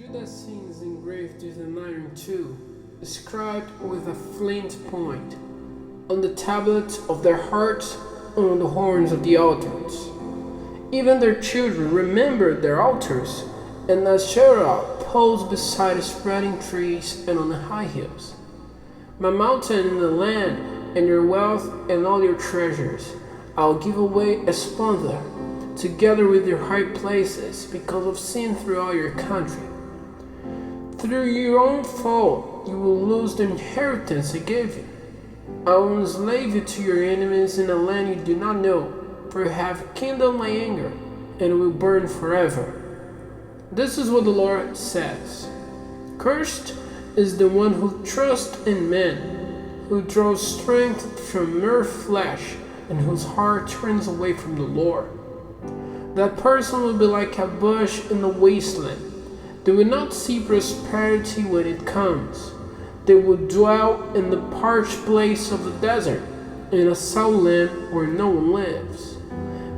Judah scenes engraved with an iron tool, inscribed with a flint point, on the tablets of their hearts and on the horns of the altars. Even their children remembered their altars, and Asherah posed beside spreading trees and on the high hills. My mountain and the land, and your wealth and all your treasures, I'll give away as plunder, together with your high places, because of sin throughout your country. Through your own fault, you will lose the inheritance I gave you. I will enslave you to your enemies in a land you do not know, for I have kindled my anger, and it will burn forever. This is what the Lord says. Cursed is the one who trusts in men, who draws strength from mere flesh, and whose heart turns away from the Lord. That person will be like a bush in the wasteland. They will not see prosperity when it comes. They will dwell in the parched place of the desert, in a south land where no one lives.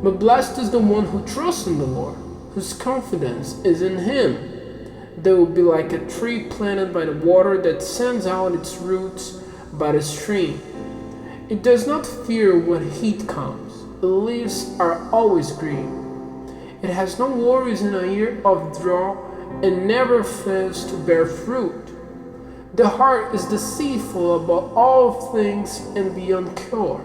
But blessed is the one who trusts in the Lord, whose confidence is in Him. They will be like a tree planted by the water that sends out its roots by the stream. It does not fear when heat comes. The leaves are always green. It has no worries in a year of drought and never fails to bear fruit. The heart is deceitful above all things and beyond cure.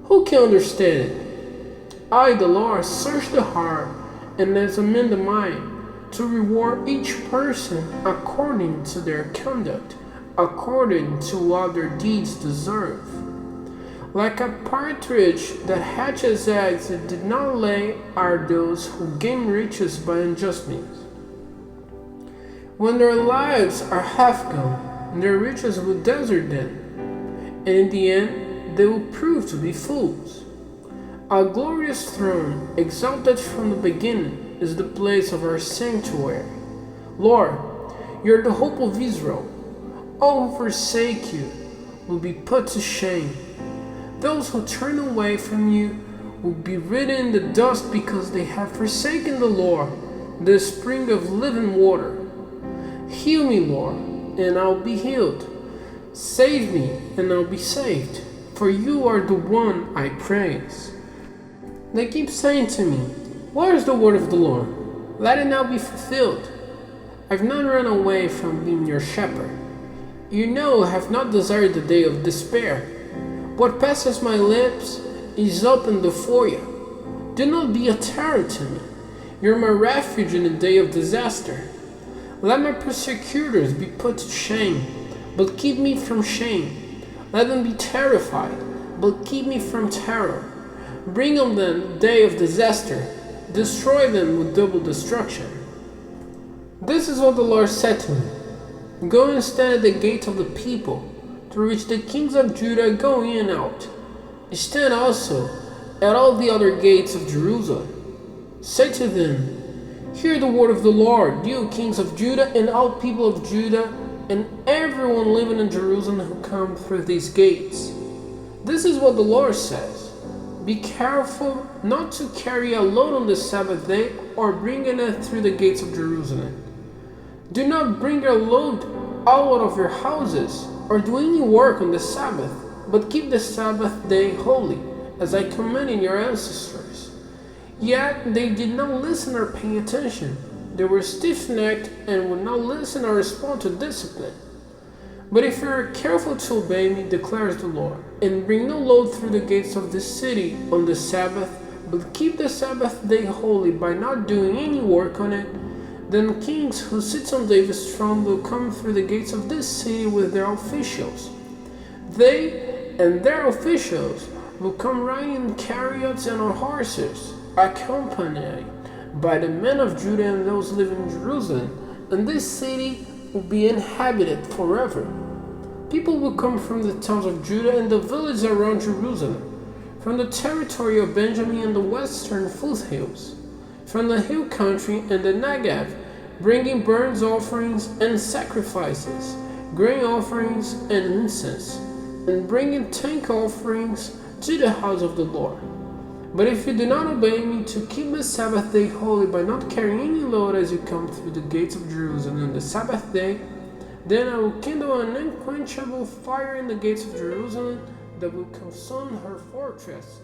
Who can understand it? I, the Lord, search the heart and examine the mind, to reward each person according to their conduct, according to what their deeds deserve. Like a partridge that hatches eggs it did not lay are those who gain riches by unjust means. When their lives are half gone, their riches will desert them, and in the end they will prove to be fools. Our glorious throne, exalted from the beginning, is the place of our sanctuary. Lord, you are the hope of Israel. All who forsake you will be put to shame. Those who turn away from you will be written in the dust because they have forsaken the Lord, the spring of living water. Heal me, Lord, and I'll be healed. Save me, and I'll be saved, for you are the one I praise. They keep saying to me, where is the word of the Lord? Let it now be fulfilled. I've not run away from being your shepherd. You know I have not desired the day of despair. What passes my lips is open before you. Do not be a terror to me. You're my refuge in the day of disaster. Let my persecutors be put to shame, but keep me from shame. Let them be terrified, but keep me from terror. Bring on them the day of disaster. Destroy them with double destruction. This is what the Lord said to me. Go and stand at the gate of the people, through which the kings of Judah go in and out. Stand also at all the other gates of Jerusalem. Say to them, hear the word of the Lord, you kings of Judah and all people of Judah, and everyone living in Jerusalem who come through these gates. This is what the Lord says. Be careful not to carry a load on the Sabbath day or bring it through the gates of Jerusalem. Do not bring a load out of your houses or do any work on the Sabbath, but keep the Sabbath day holy, as I commanded your ancestors. Yet they did not listen or pay attention. They were stiff-necked and would not listen or respond to discipline. But if you are careful to obey me, declares the Lord, and bring no load through the gates of this city on the Sabbath, but keep the Sabbath day holy by not doing any work on it, then kings who sit on David's throne will come through the gates of this city with their officials. They and their officials will come riding in chariots and on horses, accompanied by the men of Judah and those living in Jerusalem, and this city will be inhabited forever. People will come from the towns of Judah and the villages around Jerusalem, from the territory of Benjamin and the western foothills, from the hill country and the Negev, bringing burnt offerings and sacrifices, grain offerings and incense, and bringing thank offerings to the house of the Lord. But if you do not obey me to keep the Sabbath day holy by not carrying any load as you come through the gates of Jerusalem on the Sabbath day, then I will kindle an unquenchable fire in the gates of Jerusalem that will consume her fortress.